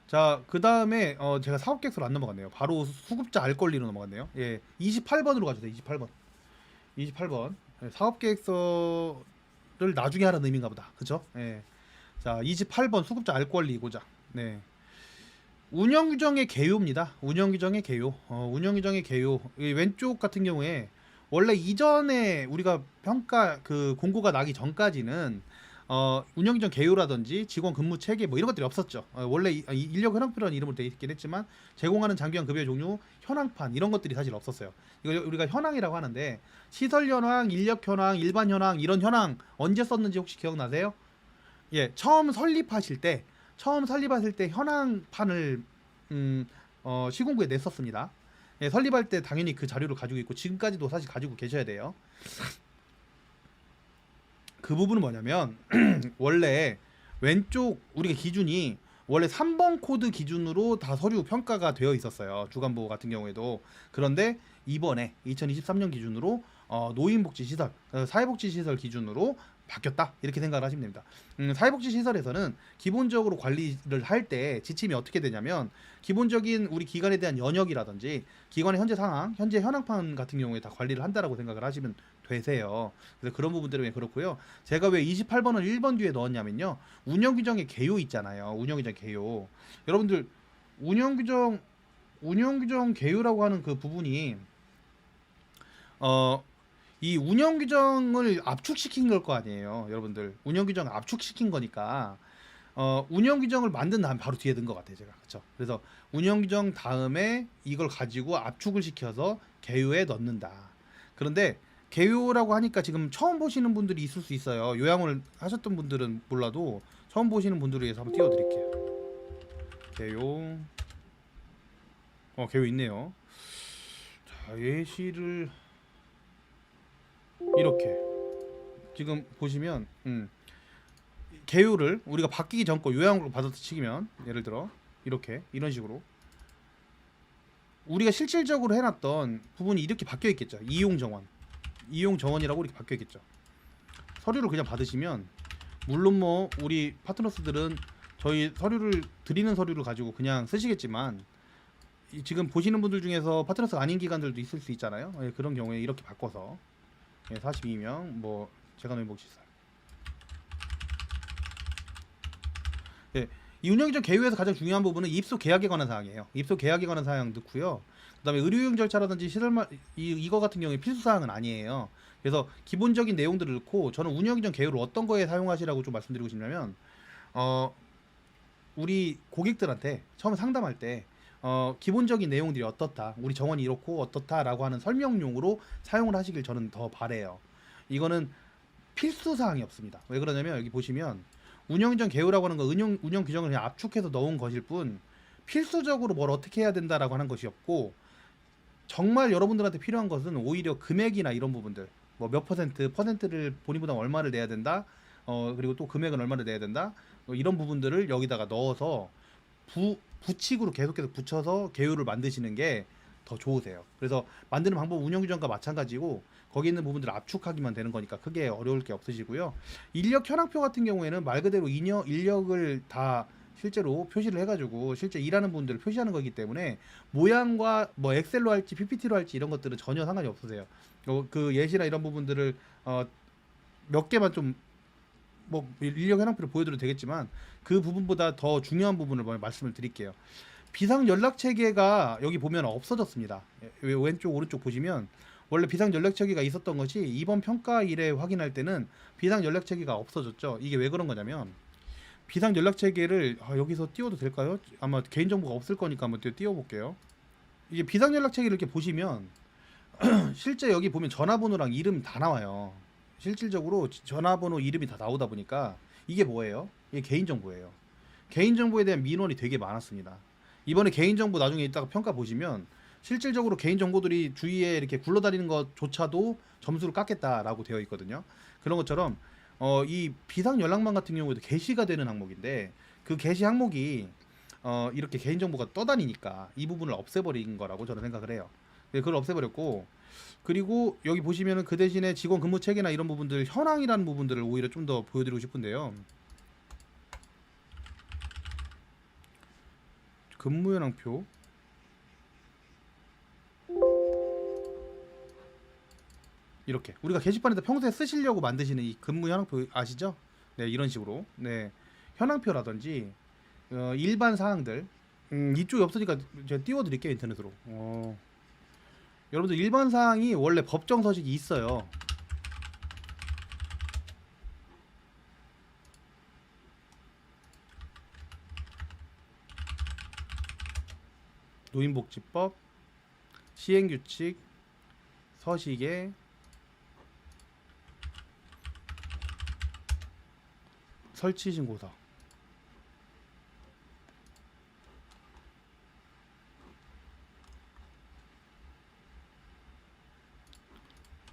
자, 그 다음에 제가 사업계획서로 안 넘어갔네요. 바로 수급자 알 권리로 넘어갔네요. 예, 28번으로 가주세요. 28번. 28번. 예, 사업계획서를 나중에 하라는 의미인가 보다. 그죠? 예. 자, 28번 수급자 알 권리고자. 네. 운영규정의 개요입니다. 운영규정의 개요. 운영규정의 개요. 이 왼쪽 같은 경우에 원래 이전에 우리가 평가 그 공고가 나기 전까지는 운영규정 개요라든지 직원 근무 체계 뭐 이런 것들이 없었죠. 원래 인력 현황표라는 이름으로 되어 있긴 했지만 제공하는 장기간 급여 종류, 현황판 이런 것들이 사실 없었어요. 이거 우리가 현황이라고 하는데 시설 현황, 인력 현황, 일반 현황 이런 현황 언제 썼는지 혹시 기억나세요? 예, 처음 설립하실 때 현황판을 시공부에 냈었습니다. 예, 설립할 때 당연히 그 자료를 가지고 있고 지금까지도 사실 가지고 계셔야 돼요. 그 부분은 뭐냐면 원래 왼쪽 우리가 기준이 원래 3번 코드 기준으로 다 서류 평가가 되어 있었어요. 주간보호 같은 경우에도. 그런데 이번에 2023년 기준으로 노인복지시설, 사회복지시설 기준으로 바뀌었다. 이렇게 생각을 하시면 됩니다. 사회복지시설에서는 기본적으로 관리를 할 때 지침이 어떻게 되냐면 기본적인 우리 기관에 대한 연역이라든지 기관의 현재 상황, 현재 현황판 같은 경우에 다 관리를 한다라고 생각을 하시면 되세요. 그래서 그런 부분들은 그렇고요. 제가 왜 28번을 1번 뒤에 넣었냐면요. 운영규정의 개요 있잖아요. 운영규정 개요. 여러분들 운영규정 운영규정 개요라고 하는 그 부분이 어, 이 운영규정을 압축시킨 걸 거 아니에요. 여러분들 운영규정을 압축시킨 거니까 운영규정을 만든 다음 바로 뒤에 든 것 같아요. 제가 그렇죠. 그래서 운영규정 다음에 이걸 가지고 압축을 시켜서 개요에 넣는다. 그런데 개요라고 하니까 지금 처음 보시는 분들이 있을 수 있어요. 요양을 하셨던 분들은 몰라도 처음 보시는 분들을 위해서 한번 띄워드릴게요. 개요. 개요 있네요. 자, 예시를 이렇게 지금 보시면 개요를 우리가 바뀌기 전 거 요양으로 받아서 치면 예를 들어 이렇게 이런 식으로 우리가 실질적으로 해놨던 부분이 이렇게 바뀌어 있겠죠. 이용 정원이라고 이렇게 바뀌어 있겠죠. 서류를 그냥 받으시면 물론 뭐 우리 파트너스들은 저희 서류를 드리는 서류를 가지고 그냥 쓰시겠지만 지금 보시는 분들 중에서 파트너스가 아닌 기관들도 있을 수 있잖아요. 예, 그런 경우에 이렇게 바꿔서 42명 뭐 재간노인복지시설 예, 이 운영기정 개요에서 가장 중요한 부분은 입소 계약에 관한 사항이에요. 입소 계약에 관한 사항 넣고요. 그다음에 의료용 절차라든지 시설만 이거 같은 경우에 필수 사항은 아니에요. 그래서 기본적인 내용들을 넣고 저는 운영기정 개요를 어떤 거에 사용하시라고 좀 말씀드리고 싶냐면 어 우리 고객들한테 처음 상담할 때 기본적인 내용들이 어떻다, 우리 정원이 이렇고 어떻다라고 하는 설명용으로 사용을 하시길 저는 더 바래요. 이거는 필수 사항이 없습니다. 왜 그러냐면 여기 보시면 운영전 개요라고 하는 거 운영 규정을 그냥 압축해서 넣은 것일 뿐 필수적으로 뭘 어떻게 해야 된다라고 하는 것이 없고 정말 여러분들한테 필요한 것은 오히려 금액이나 이런 부분들 뭐 몇 퍼센트를 본인보다 얼마를 내야 된다 그리고 또 금액은 얼마를 내야 된다 이런 부분들을 여기다가 넣어서 부칙으로 계속 붙여서 개요를 만드시는 게 더 좋으세요. 그래서 만드는 방법 운영 규정과 마찬가지고 거기 있는 부분들을 압축하기만 되는 거니까 크게 어려울 게 없으시고요. 인력 현황표 같은 경우에는 말 그대로 인력을 다 실제로 표시를 해가지고 실제 일하는 분들을 표시하는 거기 때문에 모양과 뭐 엑셀로 할지 PPT로 할지 이런 것들은 전혀 상관이 없으세요. 그 예시나 이런 부분들을 몇 개만 좀 뭐 인력 현황표를 보여드려도 되겠지만 그 부분보다 더 중요한 부분을 말씀을 드릴게요. 비상 연락 체계가 여기 보면 없어졌습니다. 왼쪽 오른쪽 보시면 원래 비상 연락 체계가 있었던 것이 이번 평가일에 확인할 때는 비상 연락 체계가 없어졌죠. 이게 왜 그런 거냐면 비상 연락 체계를 여기서 띄워도 될까요? 아마 개인 정보가 없을 거니까 한번 띄워 볼게요. 이게 비상 연락 체계를 이렇게 보시면 실제 여기 보면 전화번호랑 이름 다 나와요. 실질적으로 전화번호 이름이 다 나오다 보니까 이게 뭐예요? 이게 개인정보예요. 개인정보에 대한 민원이 되게 많았습니다. 이번에 개인정보 나중에 이따가 평가 보시면 실질적으로 개인정보들이 주위에 이렇게 굴러다니는 것조차도 점수를 깎겠다라고 되어 있거든요. 그런 것처럼 이 비상연락망 같은 경우에도 게시가 되는 항목인데 그 게시 항목이 이렇게 개인정보가 떠다니니까 이 부분을 없애버린 거라고 저는 생각을 해요. 그걸 없애버렸고 그리고 여기 보시면은 그 대신에 직원 근무 체계나 이런 부분들 현황이라는 부분들을 오히려 좀 더 보여드리고 싶은데요. 근무 현황표. 이렇게 우리가 게시판에다 평소에 쓰시려고 만드시는 이 근무 현황표 아시죠? 네, 이런 식으로. 네, 현황표라든지 일반 사항들. 이쪽이 없으니까 제가 띄워드릴게요, 인터넷으로. 여러분들 일반 사항이 원래 법정 서식이 있어요. 노인복지법, 시행규칙, 서식에 설치신고서.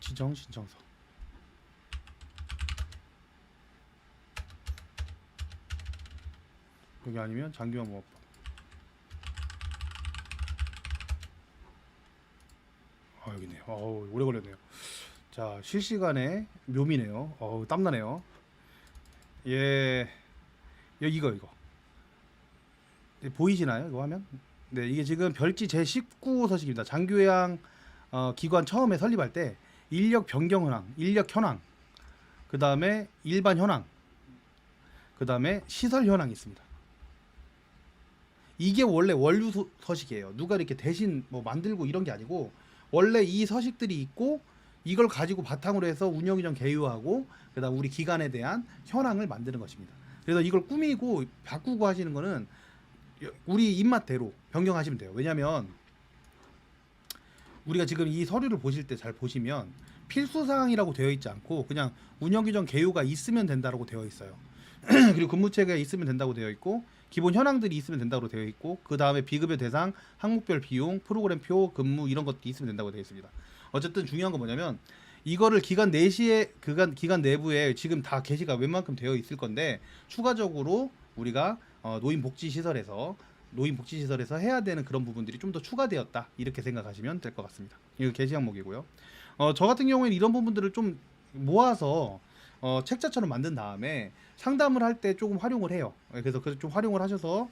지정 신청서. 여기 아니면 장기화 모업법. 여기네요. 오래 걸렸네요. 자, 실시간에 묘미네요. 땀나네요. 예, 이거 네, 보이시나요? 이거 화면? 네, 이게 지금 별지 제19 서식입니다. 장교양 기관 처음에 설립할 때 인력 변경 현황, 인력 현황, 그 다음에 일반 현황, 그 다음에 시설 현황이 있습니다. 이게 원래 원류 서식이에요. 누가 이렇게 대신 뭐 만들고 이런 게 아니고 원래 이 서식들이 있고 이걸 가지고 바탕으로 해서 운영규정 개요하고 그다음 우리 기관에 대한 현황을 만드는 것입니다. 그래서 이걸 꾸미고 바꾸고 하시는 거는 우리 입맛대로 변경하시면 돼요. 왜냐하면 우리가 지금 이 서류를 보실 때 잘 보시면 필수 사항이라고 되어 있지 않고 그냥 운영규정 개요가 있으면 된다라고 되어 있어요. 그리고 근무체계가 있으면 된다고 되어 있고 기본 현황들이 있으면 된다고 되어 있고 그 다음에 비급여 대상, 항목별 비용, 프로그램표, 근무 이런 것도 있으면 된다고 되어 있습니다. 어쨌든 중요한 건 뭐냐면 이거를 기관 내시에 기관 내부에 지금 다 게시가 웬만큼 되어 있을 건데 추가적으로 우리가 노인복지시설에서 해야 되는 그런 부분들이 좀 더 추가되었다 이렇게 생각하시면 될 것 같습니다. 이거 게시 항목이고요. 저 같은 경우에는 이런 부분들을 좀 모아서 책자처럼 만든 다음에 상담을 할 때 조금 활용을 해요. 그래서 좀 활용을 하셔서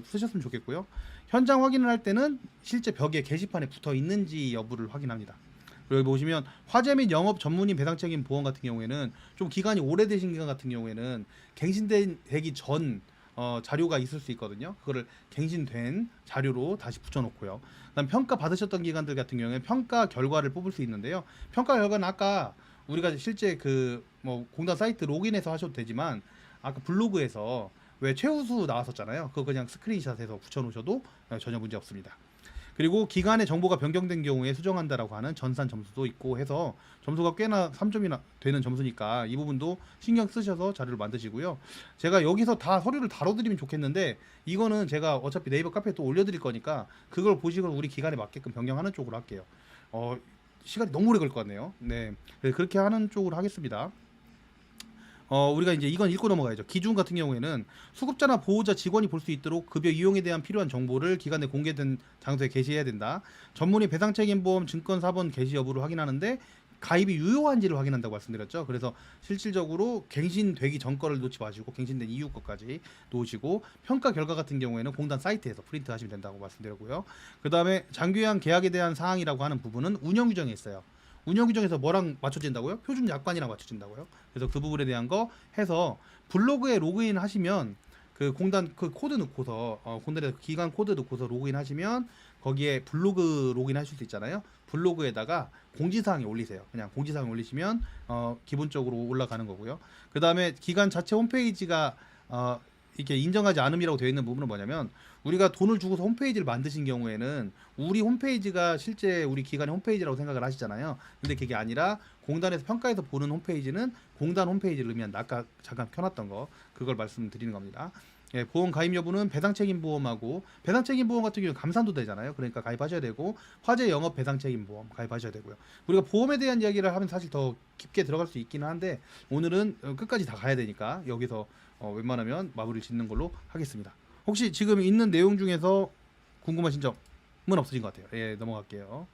쓰셨으면 좋겠고요. 현장 확인을 할 때는 실제 벽에 게시판에 붙어 있는지 여부를 확인합니다. 여기 보시면 화재 및 영업 전문인 배상 책임 보험 같은 경우에는 좀 기간이 오래되신 기간 같은 경우에는 갱신되기 전 자료가 있을 수 있거든요. 그거를 갱신된 자료로 다시 붙여놓고요. 그다음 평가 받으셨던 기관들 같은 경우에 평가 결과를 뽑을 수 있는데요. 평가 결과는 아까 우리가 실제 뭐 공단 사이트 로그인해서 하셔도 되지만 아까 블로그에서 왜 최우수 나왔었잖아요. 그거 그냥 스크린샷해서 붙여놓으셔도 전혀 문제 없습니다. 그리고 기간의 정보가 변경된 경우에 수정한다라고 하는 전산 점수도 있고 해서 점수가 꽤나 3점이나 되는 점수니까 이 부분도 신경 쓰셔서 자료를 만드시고요. 제가 여기서 다 서류를 다뤄드리면 좋겠는데 이거는 제가 어차피 네이버 카페에 또 올려드릴 거니까 그걸 보시고 우리 기간에 맞게끔 변경하는 쪽으로 할게요. 시간이 너무 오래 걸릴 것 같네요. 네, 그렇게 하는 쪽으로 하겠습니다. 우리가 이제 이건 읽고 넘어가야죠. 기준 같은 경우에는 수급자나 보호자 직원이 볼 수 있도록 급여 이용에 대한 필요한 정보를 기관 내 공개된 장소에 게시해야 된다. 전문의 배상책임보험 증권 사본 게시 여부를 확인하는데 가입이 유효한지를 확인한다고 말씀드렸죠. 그래서 실질적으로 갱신되기 전 거를 놓지 마시고 갱신된 이후 것까지 놓으시고 평가 결과 같은 경우에는 공단 사이트에서 프린트 하시면 된다고 말씀드렸고요. 그 다음에 장교양 계약에 대한 사항이라고 하는 부분은 운영규정에 있어요. 운영규정에서 뭐랑 맞춰진다고요? 표준 약관이랑 맞춰진다고요. 그래서 그 부분에 대한 거 해서 블로그에 로그인 하시면 그 공단 그 코드 넣고서 공단에서 기간 코드 넣고서 로그인 하시면 거기에 블로그 로그인 하실 수 있잖아요. 블로그에다가 공지사항에 올리세요. 그냥 공지사항에 올리시면 기본적으로 올라가는 거고요. 그 다음에 기관 자체 홈페이지가 이렇게 인정하지 않음이라고 되어 있는 부분은 뭐냐면 우리가 돈을 주고서 홈페이지를 만드신 경우에는 우리 홈페이지가 실제 우리 기관의 홈페이지라고 생각을 하시잖아요. 근데 그게 아니라 공단에서 평가해서 보는 홈페이지는 공단 홈페이지를 의미한다. 아까 잠깐 켜놨던 거 그걸 말씀드리는 겁니다. 예, 보험 가입 여부는 배상책임보험하고 배상책임보험 같은 경우는 감산도 되잖아요. 그러니까 가입하셔야 되고 화재 영업 배상책임보험 가입하셔야 되고요. 우리가 보험에 대한 이야기를 하면 사실 더 깊게 들어갈 수 있기는 한데 오늘은 끝까지 다 가야 되니까 여기서 웬만하면 마무리를 짓는 걸로 하겠습니다. 혹시 지금 있는 내용 중에서 궁금하신 점은 없으신 것 같아요. 예, 넘어갈게요.